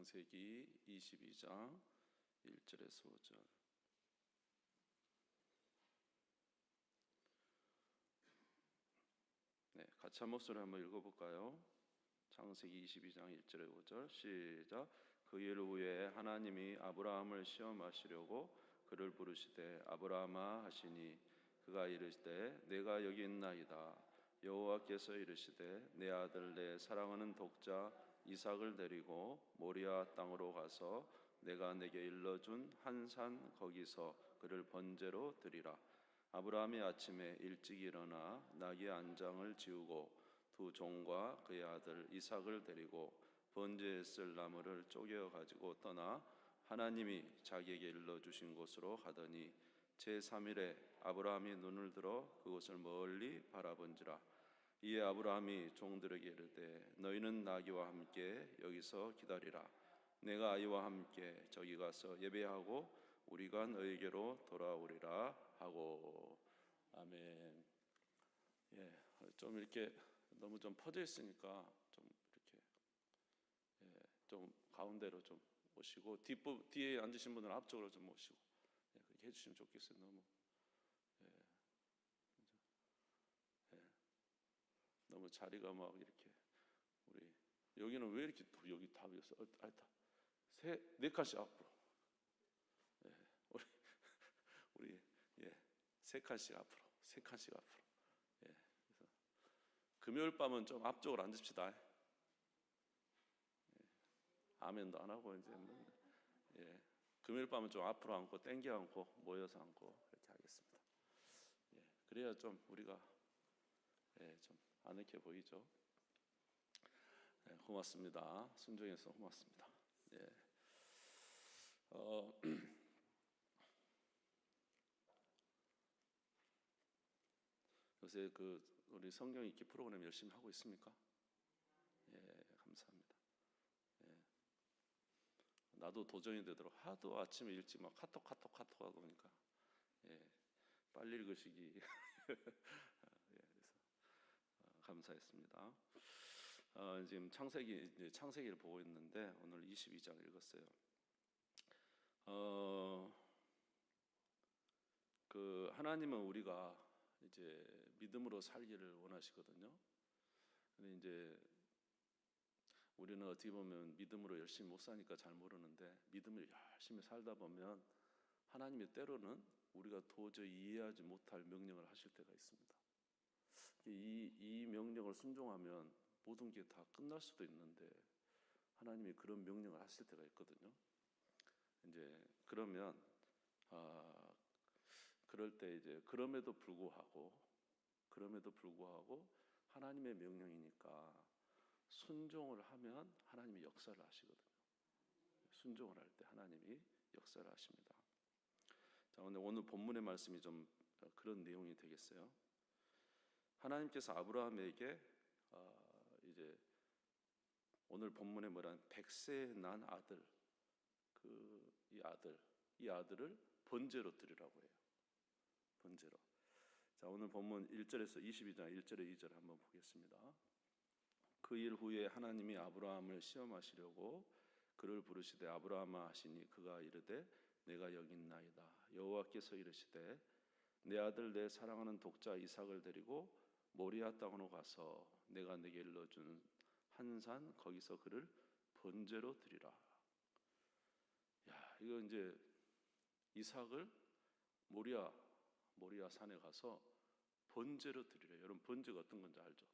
창세기 22장 1절에서 5절. 네, 같이 한 목소리 한번 읽어볼까요? 창세기 22장 1절에 5절 시작. 그 일 후에 하나님이 아브라함을 시험하시려고 그를 부르시되 아브라함아 하시니 그가 이르시되 내가 여기 있나이다. 여호와께서 이르시되 내 아들 내 사랑하는 독자 이삭을 데리고 모리아 땅으로 가서 내가 내게 일러준 한 산 거기서 그를 번제로 드리라. 아브라함이 아침에 일찍 일어나 나귀 안장을 지우고 두 종과 그의 아들 이삭을 데리고 번제에 쓸 나무를 쪼개어 가지고 떠나 하나님이 자기에게 일러주신 곳으로 가더니 제3일에 아브라함이 눈을 들어 그곳을 멀리 바라본지라. 이에 아브라함이 종들에게 이르되 너희는 나귀와 함께 여기서 기다리라. 내가 아이와 함께 저기 가서 예배하고 우리가 너에게로 돌아오리라 하고. 아멘. 예, 좀 이렇게 너무 좀 퍼져 있으니까 좀 이렇게 좀 가운데로 좀 오시고 뒤에 앉으신 분들은 앞쪽으로 좀 오시고 그렇게 해주시면 좋겠어요. 너무 너무 자리가 막 이렇게 우리 여기는 왜 이렇게 여기 답이었어? 네 칸씩 앞으로. 우리 세 칸씩 앞으로, 세 칸씩 앞으로. 그래서 금요일 밤은 좀 앞쪽으로 앉읍시다. 아멘도 안 하고 이제 금요일 밤은 좀 앞으로 앉고 땡겨 앉고 모여서 앉고 이렇게 하겠습니다. 그래야 좀 우리가 좀 아늑해 보이죠. 고맙습니다. 순종해서 고맙습니다. 요새 우리 성경 읽기 프로그램 열심히 하고 있습니까? 감사합니다. 나도 도전이 되도록 하도 아침에 일찍 막 카톡 하다 보니까 빨리 읽으시기 그래서 감사했습니다. 지금 창세기를 보고 있는데 오늘 22장 읽었어요. 하나님은 우리가 이제 믿음으로 살기를 원하시거든요. 근데 이제 우리는 어떻게 보면 믿음으로 열심히 못 사니까 잘 모르는데 믿음을 열심히 살다 보면 하나님이 때로는 우리가 도저히 이해하지 못할 명령을 하실 때가 있습니다. 이 명령을 순종하면 모든 게 다 끝날 수도 있는데 하나님이 그런 명령을 하실 때가 있거든요. 이제 그러면 그럴 때 이제 그럼에도 불구하고 하나님의 명령이니까 순종을 하면 하나님이 역사를 하시거든요. 순종을 할 때 하나님이 역사를 하십니다. 자, 오늘 본문의 말씀이 좀 그런 내용이 되겠어요. 하나님께서 아브라함에게 이제 오늘 본문에 말한 100세에 난 아들, 이 아들을 번제로 드리라고 해요. 번제로. 자, 오늘 본문 1절에서 22장 1절에 2절 한번 보겠습니다. 그 일 후에 하나님이 아브라함을 시험하시려고 그를 부르시되 아브라함아 하시니 그가 이르되 내가 여기 있나이다. 여호와께서 이르시되 내 아들 내 사랑하는 독자 이삭을 데리고 모리아 땅으로 가서 내가 내게 일러준 한 산 거기서 그를 번제로 드리라. 이거 이제 이삭을 모리아 산에 가서 번제로 드리래. 여러분 번제가 어떤 건지 알죠?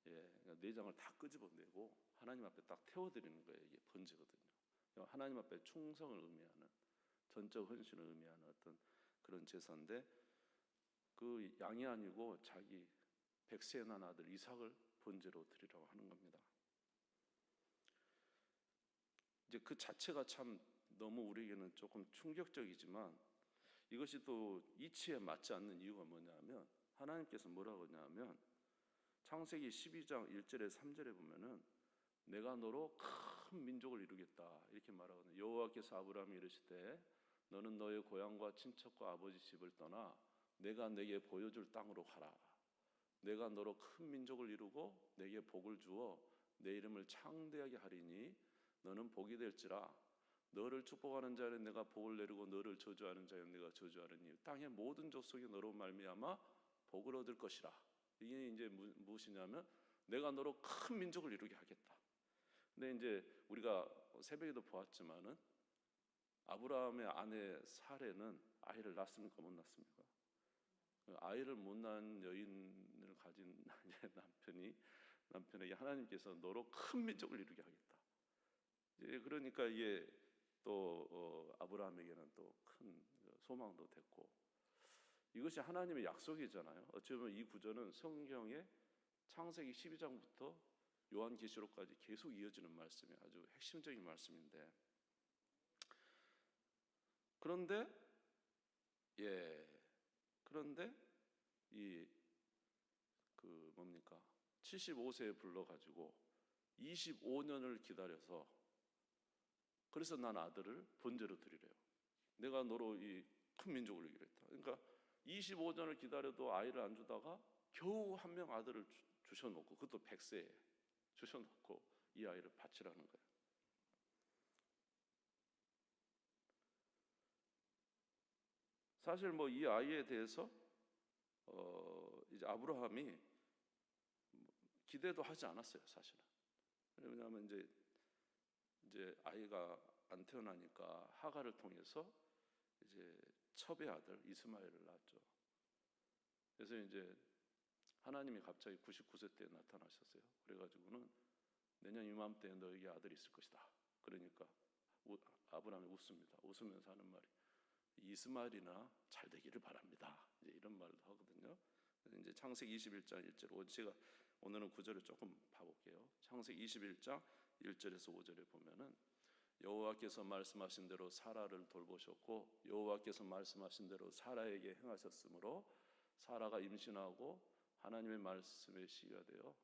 그러니까 내장을 다 끄집어내고 하나님 앞에 딱 태워드리는 거예요. 이게 번제거든요. 하나님 앞에 충성을 의미하는, 전적 헌신을 의미하는 어떤 그런 제사인데 그 양이 아니고 자기 100세에 난 아들 이삭을 번제로 드리라고 하는 겁니다. 이제 그 자체가 참 너무 우리에게는 조금 충격적이지만 이것이 또 이치에 맞지 않는 이유가 뭐냐면 하나님께서 뭐라고 하냐면 창세기 12장 1절에 3절에 보면은 내가 너로 큰 민족을 이루겠다 이렇게 말하거든요. 여호와께서 아브라함이 이르시되 너는 너의 고향과 친척과 아버지 집을 떠나 내가 내게 보여줄 땅으로 가라. 내가 너로 큰 민족을 이루고 내게 복을 주어 내 이름을 창대하게 하리니 너는 복이 될지라. 너를 축복하는 자는 내가 복을 내리고 너를 저주하는 자는 내가 저주하느니 땅의 모든 족속이 너로 말미암아 복을 얻을 것이라. 이게 이제 무엇이냐면 내가 너로 큰 민족을 이루게 하겠다. 근데 이제 우리가 새벽에도 보았지만은 아브라함의 아내 사레는 아이를 낳습니까? 못 낳습니까? 아이를 못 낳은 여인을 가진 남편에게 하나님께서 너로 큰 민족을 이루게 하겠다. 그러니까 이게 또 아브라함에게는 또 큰 소망도 됐고, 이것이 하나님의 약속이잖아요. 어찌 보면 이 구절은 성경의 창세기 12장부터 요한계시록까지 계속 이어지는 말씀이 아주 핵심적인 말씀인데, 그런데 이 뭡니까? 75세에 불러가지고 25년을 기다려서, 그래서 난 아들을 번제로 드리래요. 내가 너로 이 큰 민족을 이루겠다. 그러니까 25년을 기다려도 아이를 안 주다가 겨우 한 명 아들을 주셔놓고, 그것도 100세에 주셔놓고 이 아이를 바치라는 거예요. 사실 뭐 이 아이에 대해서 이제 아브라함이 기대도 하지 않았어요, 사실은. 왜냐하면 이제 아이가 안 태어나니까 하갈을 통해서 이제 첩의 아들 이스마엘을 낳았죠. 그래서 이제 하나님이 갑자기 99세 때 나타나셨어요. 그래가지고는 내년 이맘때에 너에게 아들이 있을 것이다. 그러니까 아브라함이 웃습니다. 웃으면서 하는 말이 이스마엘이나 잘 되기를 바랍니다. 이제 이런 말도 하거든요. 이제 창세기 21장 1절, 제가 오늘은 구절을 조금 봐볼게요. 창세기 21장 1절에서 5절에 보면은 여호와께서 말씀하신 대로 사라를 돌보셨고 여호와께서 말씀하신 대로 사라에게 행하셨으므로 사라가 임신하고 하나님의 말씀에 시기가 돼요.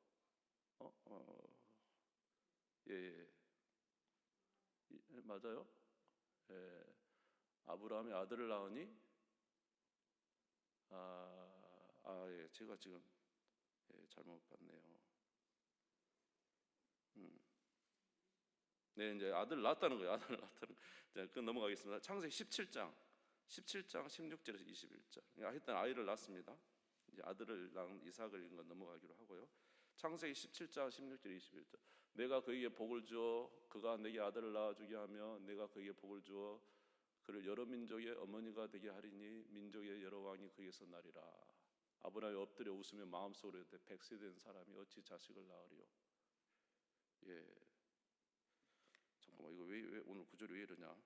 맞아요. 아브라함이 아들을 낳으니 제가 지금 잘못 봤네요. 네, 이제 아들을 낳았다는 거예요. 아들을 낳았다는 거. 자, 그 넘어가겠습니다. 창세기 17장 16절에서 21절. 하여튼 아이를 낳습니다. 이제 아들을 낳은 이삭을 읽은 건 넘어가기로 하고요. 창세기 17장 16절 21절. 내가 그에게 복을 주어 그가 내게 아들을 낳아주게 하며 내가 그에게 복을 주어 그를 여러 민족의 어머니가 되게 하리니 민족의 여러 왕이 그에게서 나리라. 아브라함이 엎드려 웃으며 마음속으로 이르되 100세 된 사람이 어찌 자식을 낳으리요. 잠깐만, 이거 왜 오늘 구절이 왜 이러냐?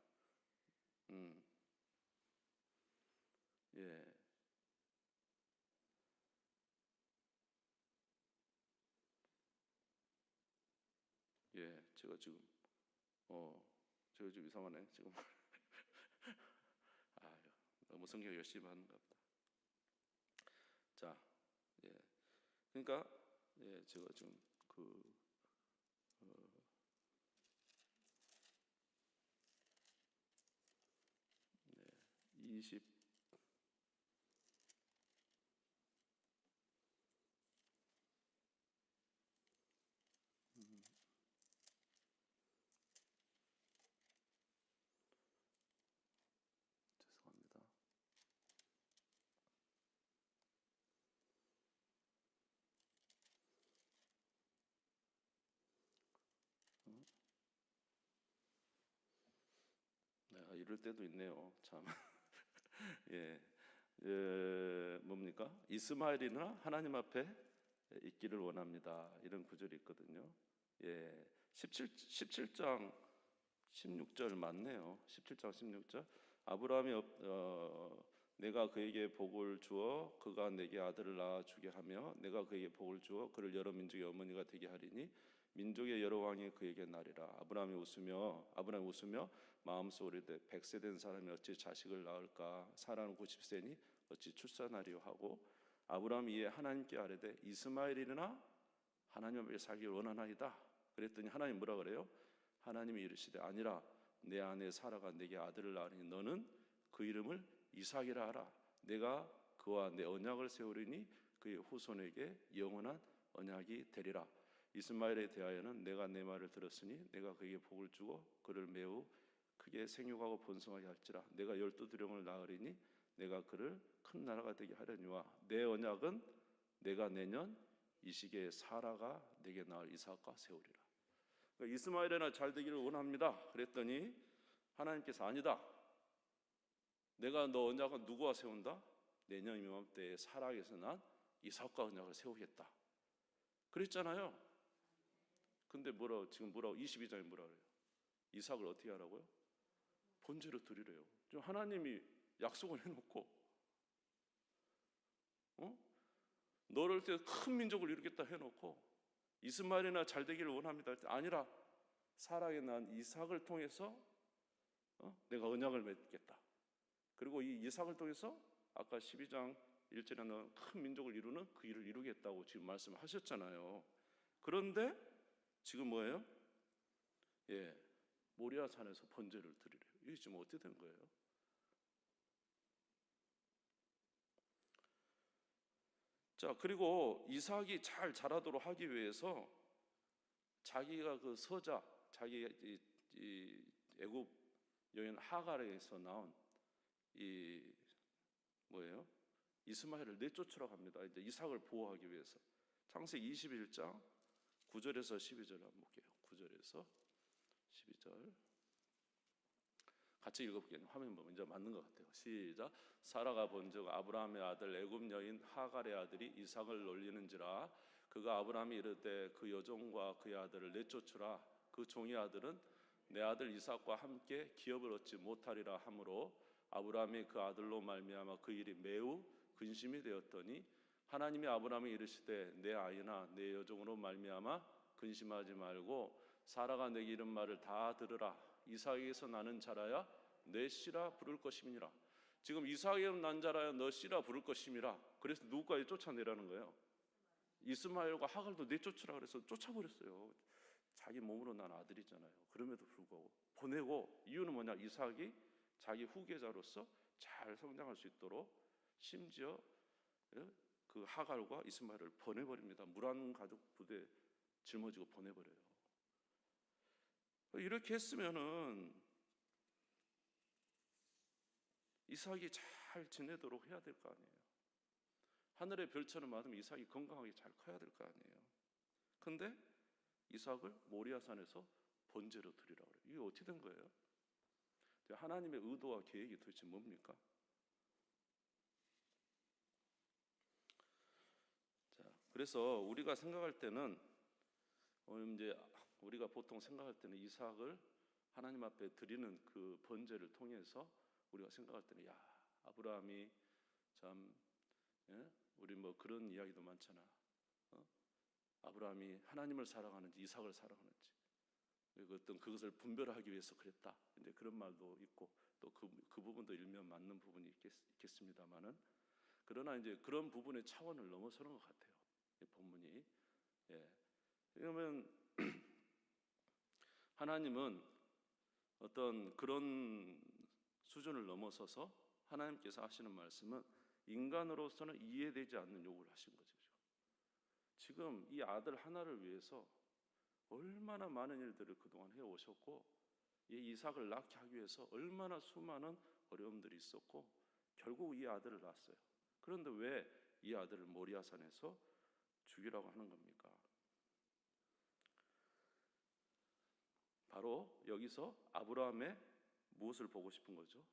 제가 지금 이상하네 지금. 너무 성경 열심히 하는가 보다. 자, 그러니까 제가 지금 20 죄송합니다. 이럴 때도 있네요. 참. 뭡니까? 이스마엘이나 하나님 앞에 있기를 원합니다. 이런 구절이 있거든요. 17장 16절 맞네요. 17장 16절. 아브라함이 내가 그에게 복을 주어 그가 내게 아들을 낳아 주게 하며 내가 그에게 복을 주어 그를 여러 민족의 어머니가 되게 하리니 민족의 여러 왕이 그에게 나리라. 아브라함이 웃으며 마음속으로 이르되 100세 된 사람이 어찌 자식을 낳을까? 사라는 90세니 어찌 출산하리요 하고 아브라함이 이에 하나님께 아뢰되 이스마엘이나 하나님 앞에 살기를 원하나이다. 그랬더니 하나님 뭐라 그래요? 하나님이 이르시되 아니라 내 아내 사라가 내게 아들을 낳으니 너는 그 이름을 이삭이라 하라. 내가 그와 내 언약을 세우리니 그의 후손에게 영원한 언약이 되리라. 이스마엘에 대하여는 내가 내 말을 들었으니 내가 그에게 복을 주고 그를 매우 크게 생육하고 번성하게 할지라. 내가 12두령을 낳으리니 내가 그를 큰 나라가 되게 하려니와 내 언약은 내가 내년 이 시기에 사라가 내게 낳을 이삭과 세우리라. 그러니까 이스마엘이나 잘 되기를 원합니다. 그랬더니 하나님께서 아니다. 내가 너 언약은 누구와 세운다? 내년 이맘때에 사라에서 난 이삭과 언약을 세우겠다. 그랬잖아요. 근데 지금 뭐라고 22장에 뭐라 그래요? 이삭을 어떻게 하라고요? 번제로 드리래요. 좀 하나님이 약속을 해놓고, 너를 때 큰 민족을 이루겠다 해놓고 이스마엘이나 잘 되기를 원합니다. 아니라 사라에 난 이삭을 통해서 내가 언약을 맺겠다. 그리고 이 이삭을 통해서 아까 12장 1절에는 큰 민족을 이루는 그 일을 이루겠다고 지금 말씀하셨잖아요. 그런데 지금 뭐예요? 모리아 산에서 번제를 드리래요. 이게 지금 어떻게 된 거예요? 자, 그리고 이삭이 잘 자라도록 하기 위해서 자기가 그 서자, 자기 이 애굽 여인 하갈에서 나온 이 뭐예요? 이스마엘을 내쫓으라고 합니다. 이제 이삭을 보호하기 위해서. 창세기 21장 9절에서 12절 한번 볼게요. 9절에서 12절 같이 읽어볼게요. 화면 보면 이제 맞는 것 같아요. 시작. 사라가 본즉 아브라함의 아들 애굽 여인 하갈의 아들이 이삭을 놀리는지라. 그가 아브라함이 이르되 그 여종과 그의 아들을 내쫓으라. 그 종의 아들은 내 아들 이삭과 함께 기업을 얻지 못하리라 하므로 아브라함이 그 아들로 말미암아 그 일이 매우 근심이 되었더니 하나님이 아브라함이 이르시되 내 아이나 내 여종으로 말미암아 근심하지 말고 사라가 내게 이른 말을 다 들으라. 이삭에게서 나는 자라야 내 씨라 부를 것임이니라. 지금 이삭에게서 난 자라야 너 씨라 부를 것임이라. 그래서 누구까지 쫓아내라는 거예요? 이스마엘과 하갈도 내쫓으라 그래서 쫓아버렸어요. 자기 몸으로 난 아들이잖아요. 그럼에도 불구하고 보내고, 이유는 뭐냐? 이삭이 자기 후계자로서 잘 성장할 수 있도록 심지어 그 하갈과 이스마엘을 보내버립니다. 무란 가족 부대 짊어지고 보내버려요. 이렇게 했으면은 이삭이 잘 지내도록 해야 될 거 아니에요. 하늘의 별처럼 받으면 이삭이 건강하게 잘 커야 될 거 아니에요. 근데 이삭을 모리아산에서 번제로 드리라고 그래요. 이게 어떻게 된 거예요? 하나님의 의도와 계획이 도대체 뭡니까? 자, 그래서 우리가 생각할 때는 이제 우리가 보통 생각할 때는 이삭을 하나님 앞에 드리는 그 번제를 통해서 우리가 생각할 때는 아브라함이 참 우리 뭐 그런 이야기도 많잖아. 아브라함이 하나님을 사랑하는지 이삭을 사랑하는지 어떤 그것을 분별하기 위해서 그랬다. 이제 그런 말도 있고 또 그 부분도 일면 맞는 부분이 있겠습니다만은, 그러나 이제 그런 부분의 차원을 넘어서는 것 같아요. 이 본문이. 왜냐하면 하나님은 어떤 그런 수준을 넘어서서 하나님께서 하시는 말씀은 인간으로서는 이해되지 않는 요구를 하신 거죠. 지금 이 아들 하나를 위해서 얼마나 많은 일들을 그동안 해오셨고, 이 이삭을 낳게 하기 위해서 얼마나 수많은 어려움들이 있었고 결국 이 아들을 낳았어요. 그런데 왜 이 아들을 모리아산에서 죽이라고 하는 겁니까? 바로 여기서 아브라함의 무엇을 보고 싶은 거죠?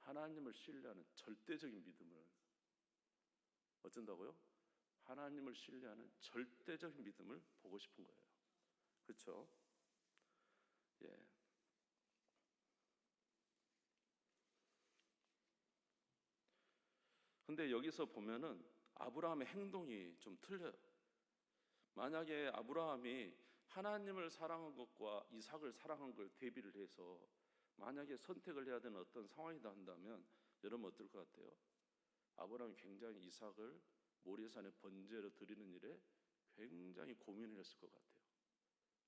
하나님을 신뢰하는 절대적인 믿음을, 어쩐다고요? 하나님을 신뢰하는 절대적인 믿음을 보고 싶은 거예요. 그렇죠? 근데 여기서 보면은 아브라함의 행동이 좀 틀려요. 만약에 아브라함이 하나님을 사랑한 것과 이삭을 사랑한 걸 대비를 해서 만약에 선택을 해야 되는 어떤 상황이다 한다면 여러분 어떨 것 같아요? 아브라함이 굉장히 이삭을 모리아산에 번제로 드리는 일에 굉장히 고민을 했을 것 같아요.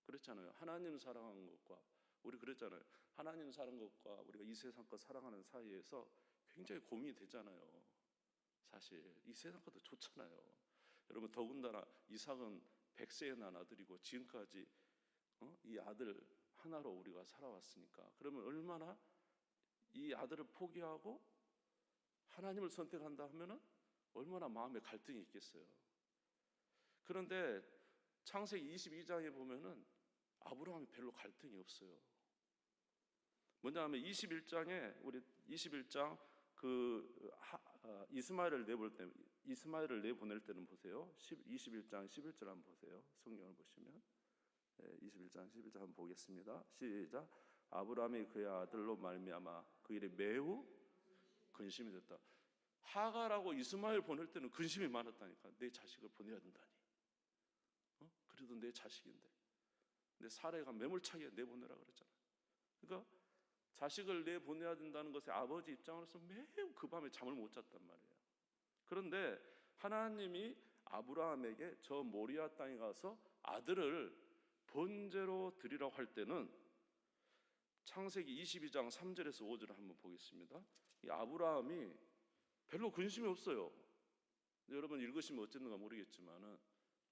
그렇잖아요. 하나님 사랑한 것과, 우리 그랬잖아요. 하나님 사랑한 것과 우리가 이 세상 것 사랑하는 사이에서 굉장히 고민이 되잖아요. 사실 이 세상 것도 좋잖아요. 여러분 더군다나 이삭은 100세에 난 아들이고 지금까지 이 아들 하나로 우리가 살아왔으니까, 그러면 얼마나 이 아들을 포기하고 하나님을 선택한다 하면은 얼마나 마음에 갈등이 있겠어요. 그런데 창세기 22장에 보면은 아브라함이 별로 갈등이 없어요. 뭐냐 하면 21장에 우리 21장 이스마엘을 내보낼 때는 보세요. 21장 11절 한번 보세요. 성경을 보시면 21장 11절 한번 보겠습니다. 시작. 아브라함이 그의 아들로 말미암아 그 일에 매우 근심이 됐다. 하갈하고 이스마엘 보낼 때는 근심이 많았다니까. 내 자식을 보내야 된다니. 그래도 내 자식인데. 근데 사례가 매몰차게 내보내라 그랬잖아. 그러니까 자식을 내보내야 된다는 것에 아버지 입장으로서 매우 그 밤에 잠을 못 잤단 말이에요. 그런데 하나님이 아브라함에게 저 모리아 땅에 가서 아들을 번제로 드리라고 할 때는 창세기 22장 3절에서 5절을 한번 보겠습니다. 이 아브라함이 별로 근심이 없어요. 여러분 읽으시면 어쨌는가 모르겠지만은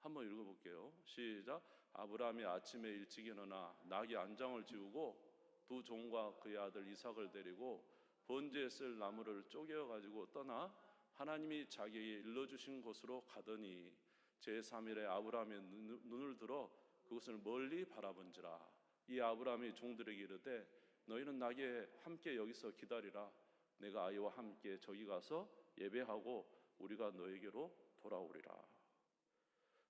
한번 읽어볼게요. 시작. 아브라함이 아침에 일찍 일어나 나귀 안장을 지우고 두 종과 그의 아들 이삭을 데리고 번제에 쓸 나무를 쪼개어 가지고 떠나 하나님이 자기에게 일러주신 곳으로 가더니 제3일에 아브라함이 눈을 들어 그것을 멀리 바라본지라. 이 아브라함이 종들에게 이르되 너희는 나귀에 함께 여기서 기다리라. 내가 아이와 함께 저기 가서 예배하고 우리가 너에게로 돌아오리라.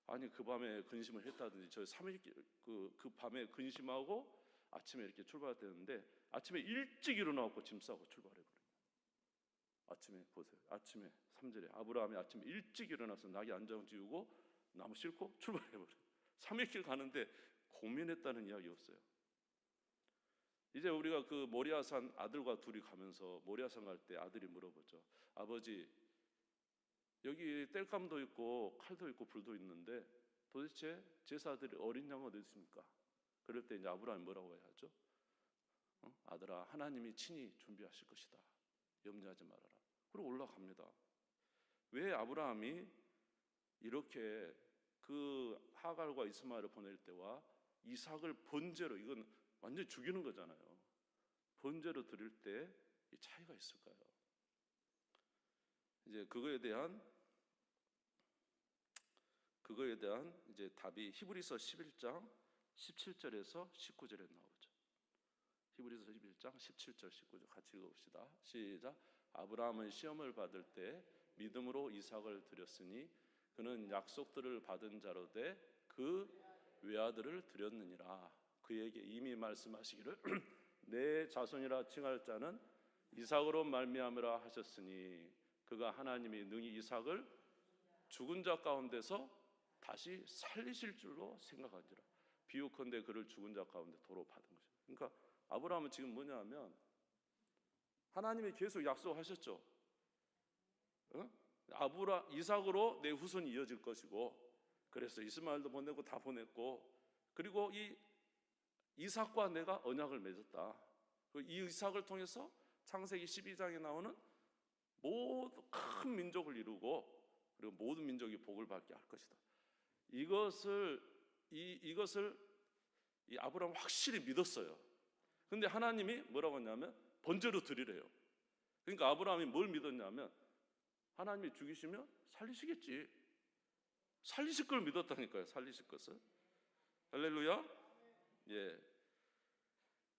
아니 그 밤에 근심을 했다든지 저 3일 그 밤에 근심하고 아침에 이렇게 출발했는데 아침에 일찍 일어나고 짐 싸고 출발해버려요. 아침에 보세요. 아침에 3절에 아브라함이 아침에 일찍 일어나서 나귀 안장 지우고 나무 싣고 출발해버려요. 3일 가는데 고민했다는 이야기 없어요. 이제 우리가 그 모리아산 아들과 둘이 가면서 모리아산 갈 때 아들이 물어보죠. 아버지 여기 땔감도 있고 칼도 있고 불도 있는데 도대체 제사드릴 어린 양은 어디 있습니까? 그럴 때 이제 아브라함이 뭐라고 해야 하죠? 아들아 하나님이 친히 준비하실 것이다. 염려하지 말아라. 그리고 올라갑니다. 왜 아브라함이 이렇게 그 하갈과 이스마엘을 보낼 때와 이삭을 번제로, 이건 완전히 죽이는 거잖아요. 번제로 드릴 때 이 차이가 있을까요? 이제 그거에 대한 이제 답이 히브리서 11장 17절에서 19절에 나오죠. 히브리서 11장 17절 19절 같이 읽어봅시다. 시작. 아브라함은 시험을 받을 때 믿음으로 이삭을 드렸으니 그는 약속들을 받은 자로 돼 그 외아들을 드렸느니라. 그에게 이미 말씀하시기를 내 자손이라 칭할 자는 이삭으로 말미암으라 하셨으니 그가 하나님이 능히 이삭을 죽은 자 가운데서 다시 살리실 줄로 생각한지라. 비유컨대 그를 죽은 자 가운데 도로 받은 것이다. 그러니까 아브라함은 지금 뭐냐 하면 하나님이 계속 약속하셨죠. 이삭으로 내 후손이 이어질 것이고, 그래서 이스마엘도 보내고 다 보냈고, 그리고 이 이삭과 내가 언약을 맺었다. 이 이삭을 통해서 창세기 12장에 나오는 모두 큰 민족을 이루고 그리고 모든 민족이 복을 받게 할 것이다. 이것을 이 아브라함은 확실히 믿었어요. 근데 하나님이 뭐라고 했냐면 번제로 드리래요. 그러니까 아브라함이 뭘 믿었냐면 하나님이 죽이시면 살리시겠지. 살리실 걸 믿었다니까요. 살리실 것을. 할렐루야. 예.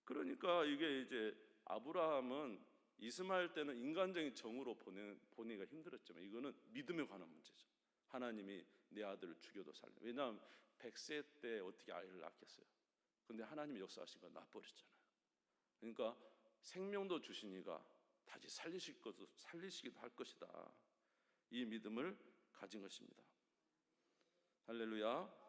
그러니까 이게 이제 아브라함은 이스마엘 때는 인간적인 정으로 보내기가 힘들었지만 이거는 믿음에 관한 문제죠. 하나님이 내 아들을 죽여도 살려. 왜냐하면 100세 때 어떻게 아이를 낳겠어요. 근데 하나님이 역사하신 건 놔버렸잖아요. 그러니까 생명도 주시니가 다시 살리시기도 할 것이다. 이 믿음을 가진 것입니다. 할렐루야.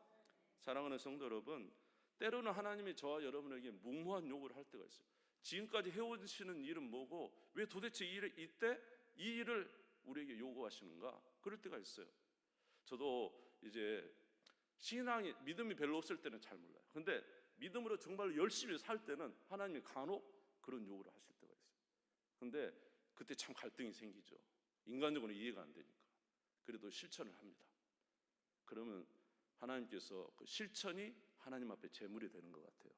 사랑하는 성도 여러분, 때로는 하나님이 저와 여러분에게 무모한 요구를 할 때가 있어요. 지금까지 해오시는 일은 뭐고 왜 도대체 이때 이 일을 우리에게 요구하시는가? 그럴 때가 있어요. 저도 이제 믿음이 별로 없을 때는 잘 몰라요. 근데 믿음으로 정말 열심히 살 때는 하나님이 간혹 그런 요구를 하실 때가 있어요. 근데 그때 참 갈등이 생기죠. 인간적으로 이해가 안 되니까. 그래도 실천을 합니다. 그러면 하나님께서 그 실천이 하나님 앞에 제물이 되는 것 같아요.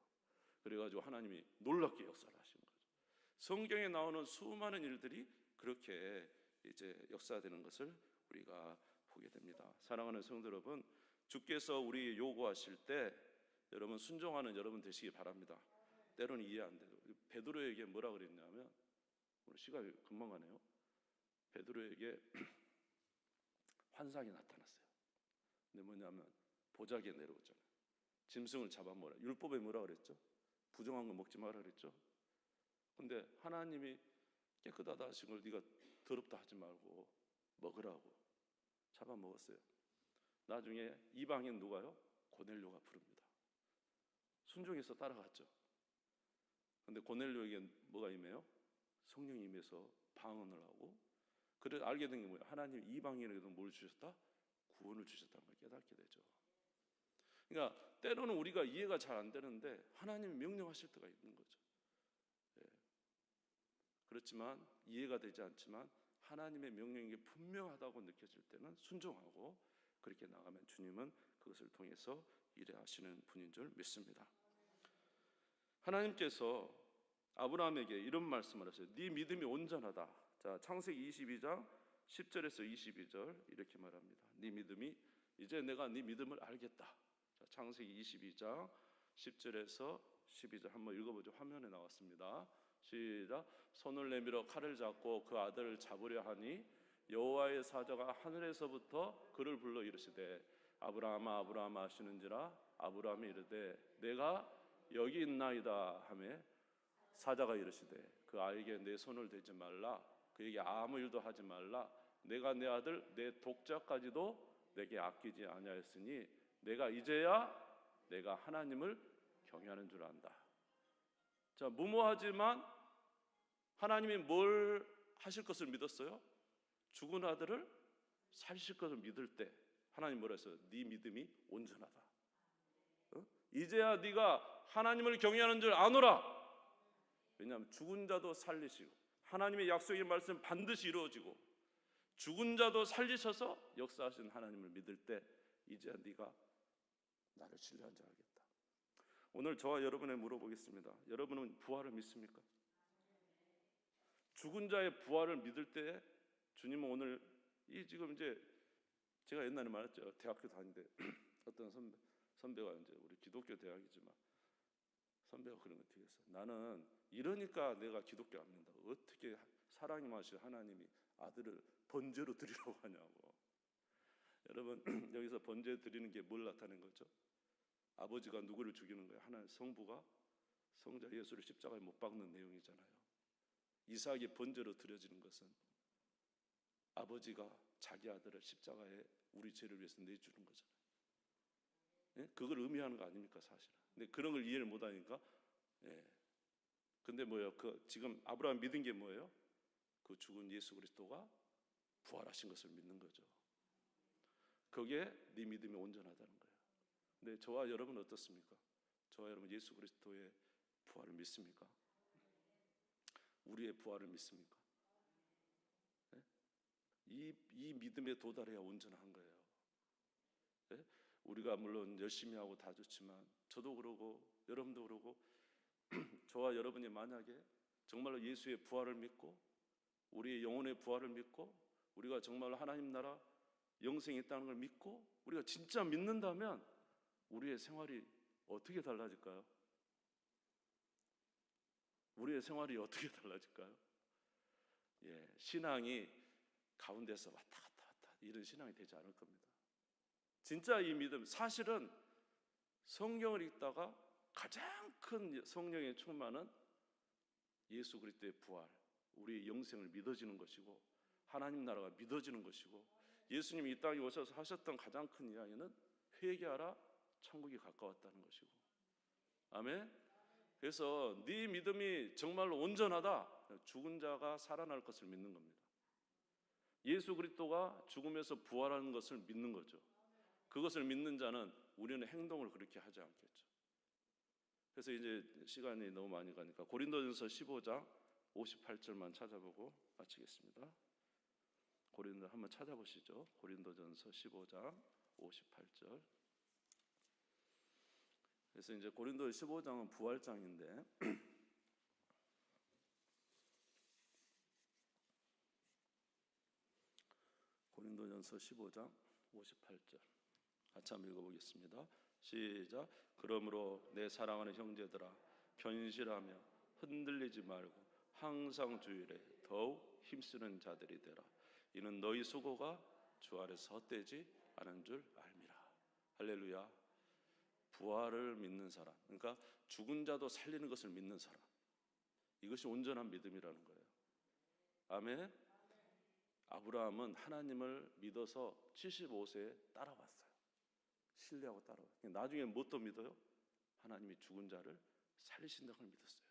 그래가지고 하나님이 놀랍게 역사를 하시는 거죠. 성경에 나오는 수많은 일들이 그렇게 이제 역사되는 것을 우리가 보게 됩니다. 사랑하는 성도 여러분, 주께서 우리 요구하실 때 여러분 순종하는 여러분 되시기 바랍니다. 때로는 이해 안 돼요. 베드로에게 뭐라 그랬냐면, 오늘 시간이 금방 가네요. 베드로에게 환상이 나타났어요. 근데 뭐냐면 보자기에 내려오잖아요. 짐승을 잡아 먹으라. 율법에 뭐라 그랬죠? 부정한 거 먹지 마라 그랬죠? 근데 하나님이 깨끗하다 하신 걸 네가 더럽다 하지 말고 먹으라고 잡아 먹었어요. 나중에 이방인 누가요? 고넬료가 부릅니다. 순종해서 따라갔죠. 근데 고넬료에게 뭐가 임해요? 성령이 임해서 방언을 하고, 그래 알게 된 게 뭐예요? 하나님 이방인에게도 뭘 주셨다? 구원을 주셨다는 걸 깨닫게 되죠. 그러니까 때로는 우리가 이해가 잘 안 되는데 하나님이 명령하실 때가 있는 거죠. 예. 그렇지만 이해가 되지 않지만 하나님의 명령이 분명하다고 느껴질 때는 순종하고 그렇게 나가면 주님은 그것을 통해서 일하시는 분인 줄 믿습니다. 하나님께서 아브라함에게 이런 말씀을 하세요. 네 믿음이 온전하다. 자, 창세기 22장 10절에서 22절 이렇게 말합니다. 네 믿음이, 이제 내가 네 믿음을 알겠다. 자, 창세기 22장 10절에서 12절 한번 읽어보죠. 화면에 나왔습니다. 시작. 손을 내밀어 칼을 잡고 그 아들을 잡으려 하니 여호와의 사자가 하늘에서부터 그를 불러 이르시되 아브라함아 아브라함아 하시는지라. 아브라함이 이르되 내가 여기 있나이다 하매 사자가 이르시되 그 아이에게 내 손을 대지 말라. 그에게 아무 일도 하지 말라. 내가 내 아들 내 독자까지도 내게 아끼지 아니하였으니 내가 이제야 내가 하나님을 경외하는 줄 안다. 자, 무모하지만 하나님이 뭘 하실 것을 믿었어요? 죽은 아들을 살리실 것을 믿을 때 하나님 뭐라 했어요? 네 믿음이 온전하다. 이제야 네가 하나님을 경외하는 줄 아노라. 왜냐하면 죽은 자도 살리시고 하나님의 약속의 말씀 반드시 이루어지고 죽은 자도 살리셔서 역사하신 하나님을 믿을 때 이제야 네가 나를 신뢰한 줄 알겠다. 오늘 저와 여러분에 물어보겠습니다. 여러분은 부활을 믿습니까? 죽은 자의 부활을 믿을 때 주님은 오늘 이 지금 이제 제가 옛날에 말했죠. 대학교 다니는데 어떤 선배가 이제 우리 기독교 대학이지만 선배가 그런 거 어떻게 했어? 나는 이러니까 내가 기독교 안 믿는다. 어떻게 사랑이 많으신 하나님이 아들을 번제로 드리라고 하냐고. 여러분 여기서 번제 드리는 게 뭘 나타낸 거죠? 아버지가 누구를 죽이는 거예요? 하나님 성부가 성자 예수를 십자가에 못 박는 내용이잖아요. 이삭이 번제로 드려지는 것은 아버지가 자기 아들을 십자가에 우리 죄를 위해서 내주는 거잖아요. 예? 그걸 의미하는 거 아닙니까 사실은. 근데 그런 걸 이해를 못하니까 예. 근데 뭐예요? 그 지금 아브라함 믿은 게 뭐예요? 그 죽은 예수 그리스도가 부활하신 것을 믿는 거죠. 그게 네 믿음이 온전하다는 거예요. 근데 저와 여러분은 어떻습니까? 저와 여러분 예수 그리스도의 부활을 믿습니까? 우리의 부활을 믿습니까? 네? 이 믿음에 도달해야 온전한 거예요. 네? 우리가 물론 열심히 하고 다 좋지만 저도 그러고 여러분도 그러고 저와 여러분이 만약에 정말로 예수의 부활을 믿고 우리의 영혼의 부활을 믿고 우리가 정말로 하나님 나라 영생이 있다는 걸 믿고 우리가 진짜 믿는다면 우리의 생활이 어떻게 달라질까요? 우리의 생활이 어떻게 달라질까요? 예, 신앙이 가운데서 왔다 갔다 이런 신앙이 되지 않을 겁니다. 진짜 이 믿음, 사실은 성경을 읽다가 가장 큰 성령의 충만은 예수 그리스도의 부활, 우리의 영생을 믿어지는 것이고 하나님 나라가 믿어지는 것이고 예수님이 이 땅에 오셔서 하셨던 가장 큰 이야기는 회개하라 천국이 가까웠다는 것이고 아멘. 그래서 네 믿음이 정말로 온전하다. 죽은 자가 살아날 것을 믿는 겁니다. 예수 그리스도가 죽음에서 부활하는 것을 믿는 거죠. 그것을 믿는 자는 우리는 행동을 그렇게 하지 않겠죠. 그래서 이제 시간이 너무 많이 가니까 고린도전서 15장 58절만 찾아보고 마치겠습니다. 고린도 한번 찾아보시죠. 고린도전서 15장 58절. 그래서 이제 고린도 15장은 부활장인데 고린도전서 15장 58절 같이 한번 읽어보겠습니다. 시작. 그러므로 내 사랑하는 형제들아 견실하며 흔들리지 말고 항상 주일에 더욱 힘쓰는 자들이 되라. 이는 너희 수고가 주 안에서 헛되지 않은 줄 알미라. 할렐루야. 부활을 믿는 사람, 그러니까 죽은 자도 살리는 것을 믿는 사람, 이것이 온전한 믿음이라는 거예요. 아멘. 아브라함은 하나님을 믿어서 75세에 따라왔어요. 신뢰하고 따라왔어요. 나중에 뭣도 믿어요? 하나님이 죽은 자를 살리신다는 걸 믿었어요.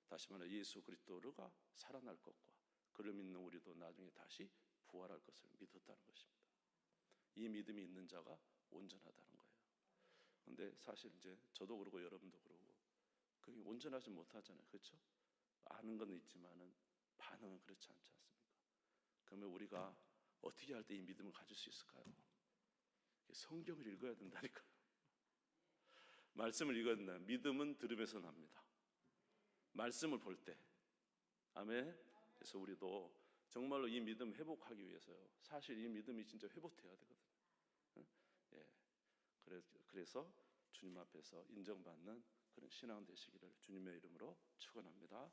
다시 말해 예수 그리스도가 살아날 것과 그를 믿는 우리도 나중에 다시 부활할 것을 믿었다는 것입니다. 이 믿음이 있는 자가 온전하다는 거예요. 근데 사실 이제 저도 그러고 여러분도 그러고 그게 온전하지 못하잖아요. 그렇죠? 아는 건 있지만은 반응은 그렇지 않지 않습니까? 그러면 우리가 어떻게 할 때 이 믿음을 가질 수 있을까요? 성경을 읽어야 된다니까요. 말씀을 읽어야 된다. 믿음은 들음에서 납니다. 말씀을 볼 때. 아멘. 그래서 우리도 정말로 이 믿음 회복하기 위해서요. 사실 이 믿음이 진짜 회복돼야 되거든요. 예. 그래서 주님 앞에서 인정받는 그런 신앙 되시기를 주님의 이름으로 축원합니다.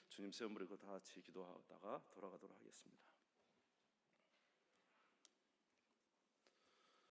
주님 세움 부리고 다 같이 기도하다가 돌아가도록 하겠습니다.